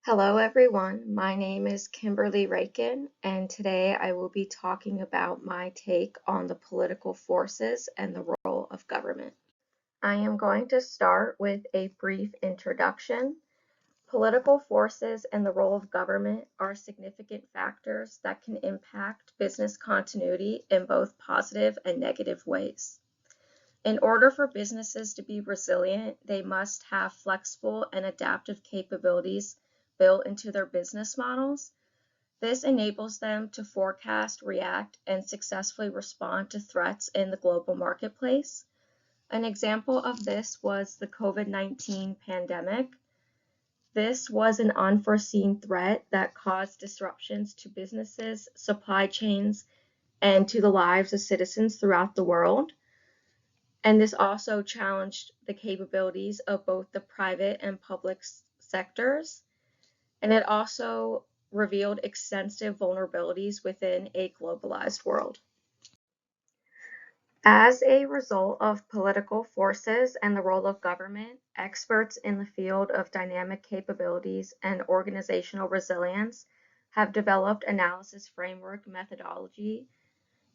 Hello everyone, my name is Kimberly Raiken, and today I will be talking about my take on the political forces and the role of government. I am going to start with a brief introduction. Political forces and the role of government are significant factors that can impact business continuity in both positive and negative ways. In order for businesses to be resilient, they must have flexible and adaptive capabilities built into their business models. This enables them to forecast, react, and successfully respond to threats in the global marketplace. An example of this was the COVID-19 pandemic. This was an unforeseen threat that caused disruptions to businesses, supply chains, and to the lives of citizens throughout the world. And this also challenged the capabilities of both the private and public sectors. And it also revealed extensive vulnerabilities within a globalized world. As a result of political forces and the role of government, experts in the field of dynamic capabilities and organizational resilience have developed analysis framework methodology.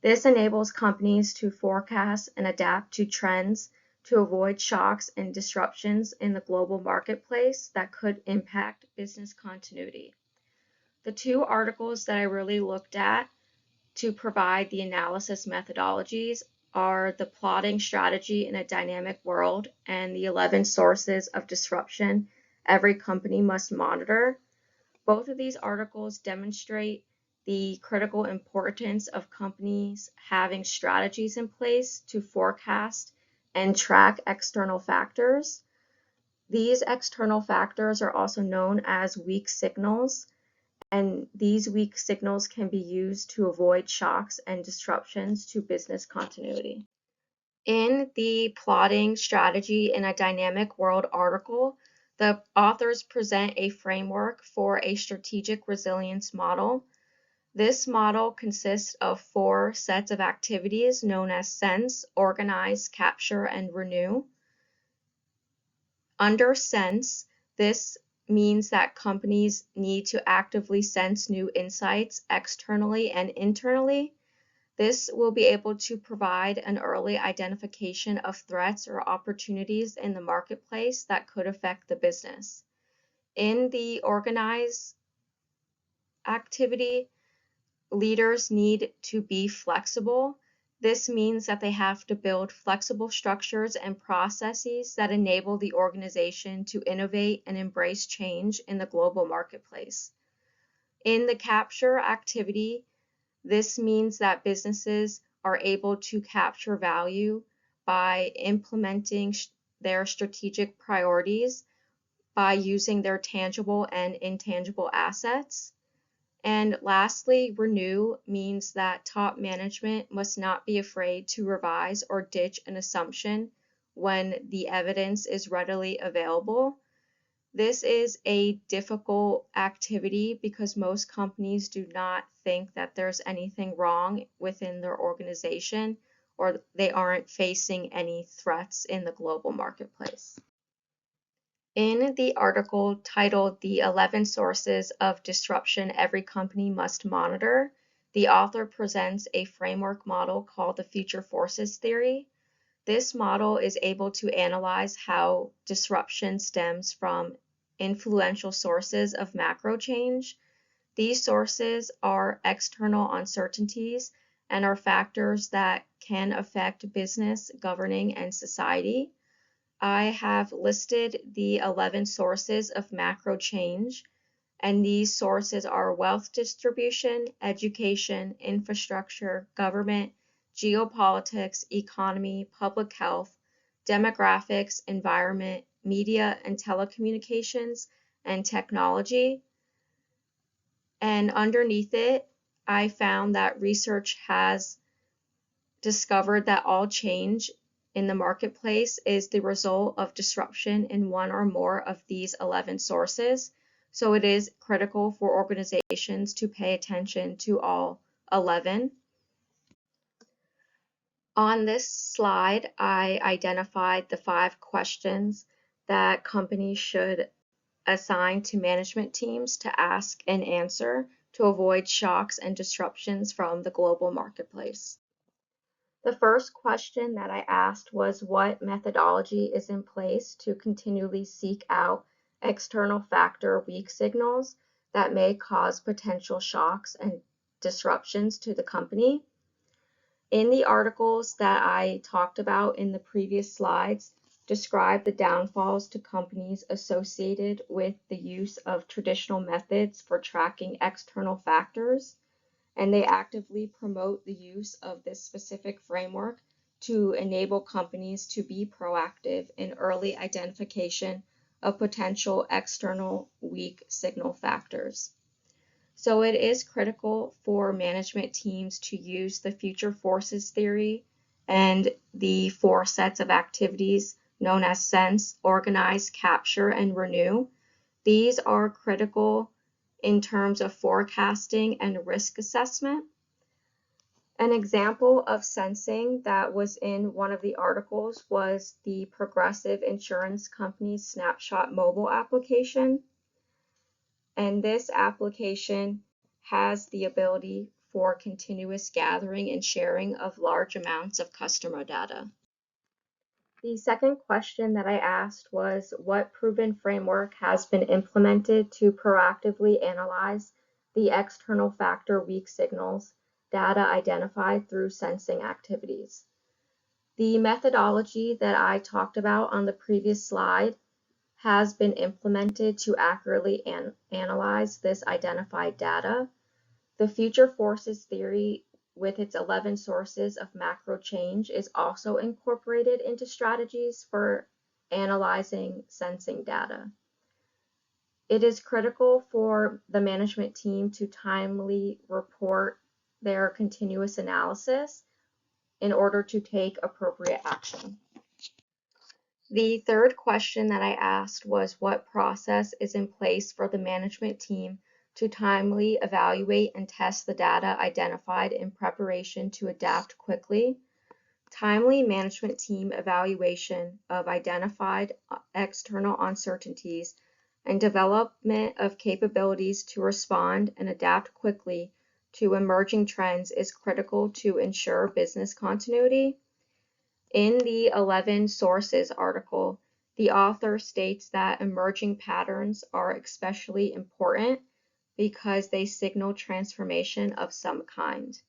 This enables companies to forecast and adapt to trends to avoid shocks and disruptions in the global marketplace that could impact business continuity. The two articles that I really looked at to provide the analysis methodologies are The Plotting Strategy in a Dynamic World and The 11 Sources of Disruption Every Company Must Monitor. Both of these articles demonstrate the critical importance of companies having strategies in place to forecast and track external factors. These external factors are also known as weak signals, and these weak signals can be used to avoid shocks and disruptions to business continuity. In the Plotting Strategy in a Dynamic World article, the authors present a framework for a strategic resilience model. This model consists of 4 sets of activities known as sense, organize, capture, and renew. Under sense, this means that companies need to actively sense new insights externally and internally. This will be able to provide an early identification of threats or opportunities in the marketplace that could affect the business. In the organize activity, leaders need to be flexible. This means that they have to build flexible structures and processes that enable the organization to innovate and embrace change in the global marketplace. In the capture activity, this means that businesses are able to capture value by implementing their strategic priorities by using their tangible and intangible assets. And lastly, renew means that top management must not be afraid to revise or ditch an assumption when the evidence is readily available. This is a difficult activity because most companies do not think that there's anything wrong within their organization or they aren't facing any threats in the global marketplace. In the article titled The 11 Sources of Disruption Every Company Must Monitor, the author presents a framework model called the Future Forces Theory. This model is able to analyze how disruption stems from influential sources of macro change. These sources are external uncertainties and are factors that can affect business, governing, and society. I have listed the 11 sources of macro change, and these sources are wealth distribution, education, infrastructure, government, geopolitics, economy, public health, demographics, environment, media and telecommunications, and technology. And underneath it, I found that research has discovered that all change in the marketplace is the result of disruption in one or more of these 11 sources. So it is critical for organizations to pay attention to all 11. On this slide, I identified the 5 questions that companies should assigned to management teams to ask and answer to avoid shocks and disruptions from the global marketplace. The first question that I asked was what methodology is in place to continually seek out external factor weak signals that may cause potential shocks and disruptions to the company. In the articles that I talked about in the previous slides, describe the downfalls to companies associated with the use of traditional methods for tracking external factors, and they actively promote the use of this specific framework to enable companies to be proactive in early identification of potential external weak signal factors. So it is critical for management teams to use the future forces theory and the 4 sets of activities known as sense, organize, capture, and renew. These are critical in terms of forecasting and risk assessment. An example of sensing that was in one of the articles was the Progressive Insurance Company's Snapshot mobile application. And this application has the ability for continuous gathering and sharing of large amounts of customer data. The second question that I asked was what proven framework has been implemented to proactively analyze the external factor weak signals data identified through sensing activities. The methodology that I talked about on the previous slide has been implemented to accurately analyze this identified data. The future forces theory with its 11 sources of macro change is also incorporated into strategies for analyzing sensing data. It is critical for the management team to timely report their continuous analysis in order to take appropriate action. The third question that I asked was what process is in place for the management team to timely evaluate and test the data identified in preparation to adapt quickly. Timely management team evaluation of identified external uncertainties and development of capabilities to respond and adapt quickly to emerging trends is critical to ensure business continuity. In the 11 Sources article, the author states that emerging patterns are especially important because they signal transformation of some kind.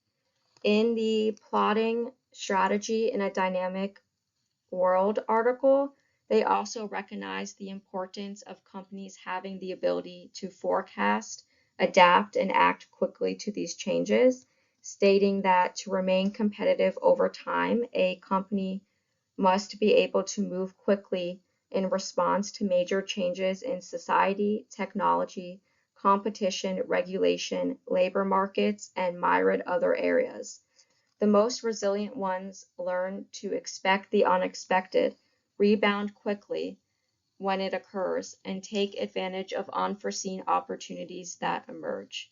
In the Plotting Strategy in a Dynamic World article, they also recognize the importance of companies having the ability to forecast, adapt, and act quickly to these changes, stating that to remain competitive over time, a company must be able to move quickly in response to major changes in society, technology, competition, regulation, labor markets, and myriad other areas. The most resilient ones learn to expect the unexpected, rebound quickly when it occurs, and take advantage of unforeseen opportunities that emerge.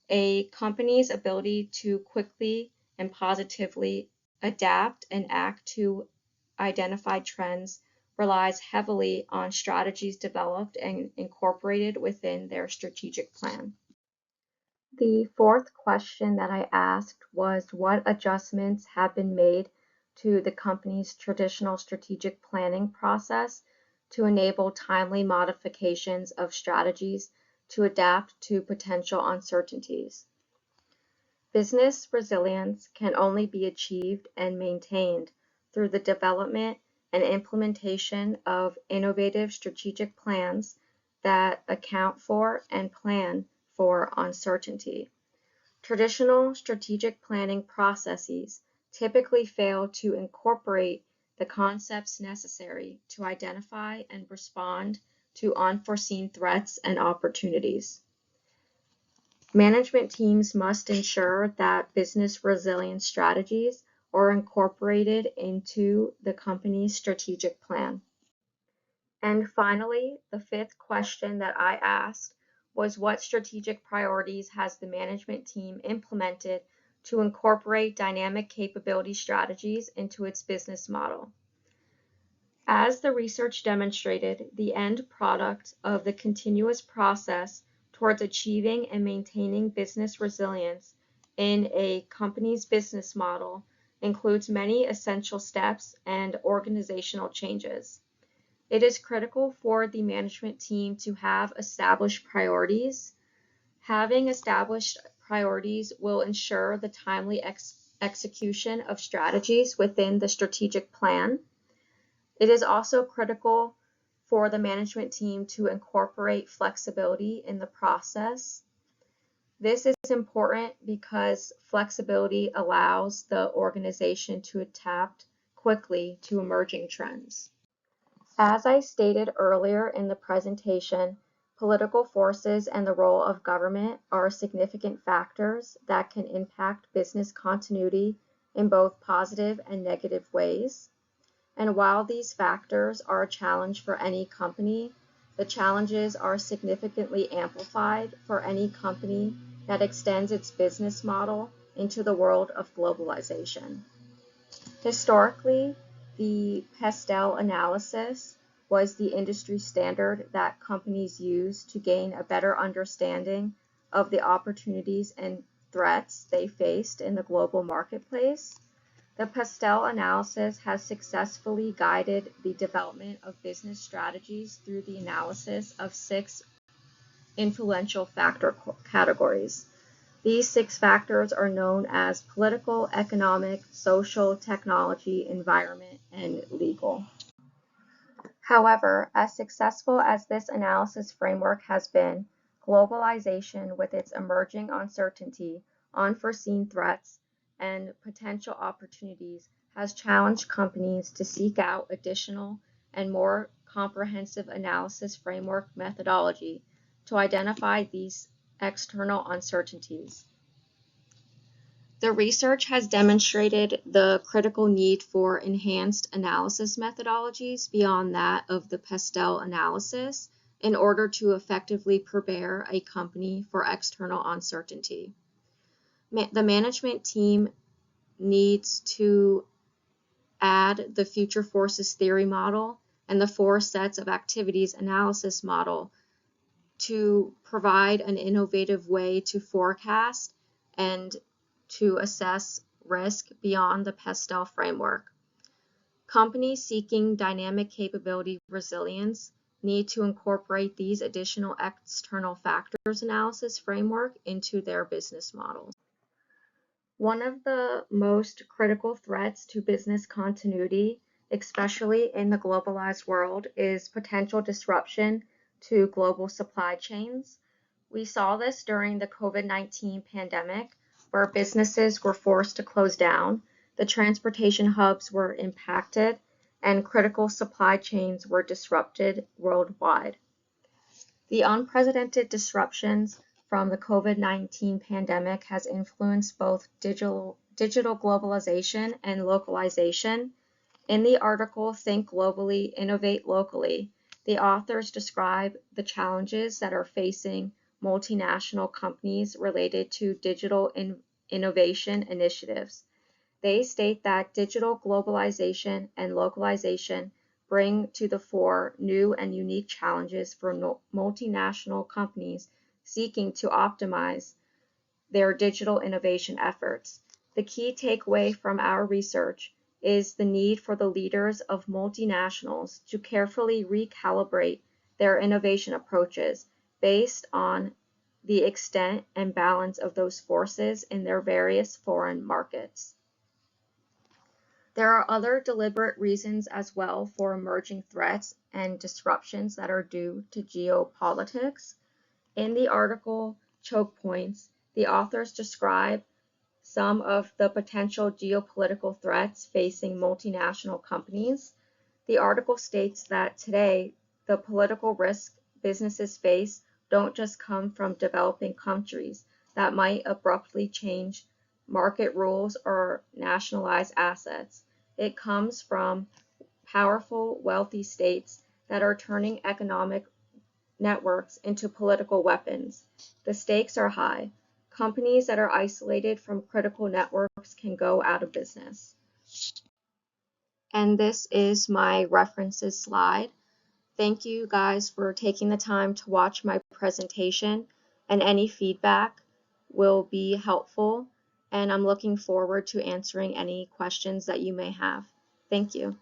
A company's ability to quickly and positively adapt and act to identified trends relies heavily on strategies developed and incorporated within their strategic plan. The fourth question that I asked was what adjustments have been made to the company's traditional strategic planning process to enable timely modifications of strategies to adapt to potential uncertainties. Business resilience can only be achieved and maintained through the development and implementation of innovative strategic plans that account for and plan for uncertainty. Traditional strategic planning processes typically fail to incorporate the concepts necessary to identify and respond to unforeseen threats and opportunities. Management teams must ensure that business resilience strategies are incorporated into the company's strategic plan. And finally, the fifth question that I asked was what strategic priorities has the management team implemented to incorporate dynamic capability strategies into its business model? As the research demonstrated, the end product of the continuous process towards achieving and maintaining business resilience in a company's business model includes many essential steps and organizational changes. It is critical for the management team to have established priorities. Having established priorities will ensure the timely execution of strategies within the strategic plan. It is also critical for the management team to incorporate flexibility in the process. This is important because flexibility allows the organization to adapt quickly to emerging trends. As I stated earlier in the presentation, political forces and the role of government are significant factors that can impact business continuity in both positive and negative ways. And while these factors are a challenge for any company, the challenges are significantly amplified for any company that extends its business model into the world of globalization. Historically, the PESTEL analysis was the industry standard that companies used to gain a better understanding of the opportunities and threats they faced in the global marketplace. The PESTEL analysis has successfully guided the development of business strategies through the analysis of 6 influential factor categories. These 6 factors are known as political, economic, social, technology, environment, and legal. However, as successful as this analysis framework has been, globalization with its emerging uncertainty, unforeseen threats, and potential opportunities has challenged companies to seek out additional and more comprehensive analysis framework methodology to identify these external uncertainties. The research has demonstrated the critical need for enhanced analysis methodologies beyond that of the PESTEL analysis in order to effectively prepare a company for external uncertainty. The management team needs to add the future forces theory model and the 4 sets of activities analysis model to provide an innovative way to forecast and to assess risk beyond the PESTEL framework. Companies seeking dynamic capability resilience need to incorporate these additional external factors analysis framework into their business models. One of the most critical threats to business continuity, especially in the globalized world, is potential disruption to global supply chains. We saw this during the COVID-19 pandemic, where businesses were forced to close down, the transportation hubs were impacted, and critical supply chains were disrupted worldwide. The unprecedented disruptions from the COVID-19 pandemic has influenced both digital globalization and localization. In the article, Think Globally, Innovate Locally, the authors describe the challenges that are facing multinational companies related to digital innovation initiatives. They state that digital globalization and localization bring to the fore new and unique challenges for multinational companies seeking to optimize their digital innovation efforts. The key takeaway from our research is the need for the leaders of multinationals to carefully recalibrate their innovation approaches based on the extent and balance of those forces in their various foreign markets. There are other deliberate reasons as well for emerging threats and disruptions that are due to geopolitics. In the article Choke Points, the authors describe some of the potential geopolitical threats facing multinational companies. The article states that today, the political risks businesses face don't just come from developing countries that might abruptly change market rules or nationalize assets. It comes from powerful, wealthy states that are turning economic networks into political weapons. The stakes are high. Companies that are isolated from critical networks can go out of business. And this is my references slide. Thank you guys for taking the time to watch my presentation, and any feedback will be helpful, and I'm looking forward to answering any questions that you may have. Thank you.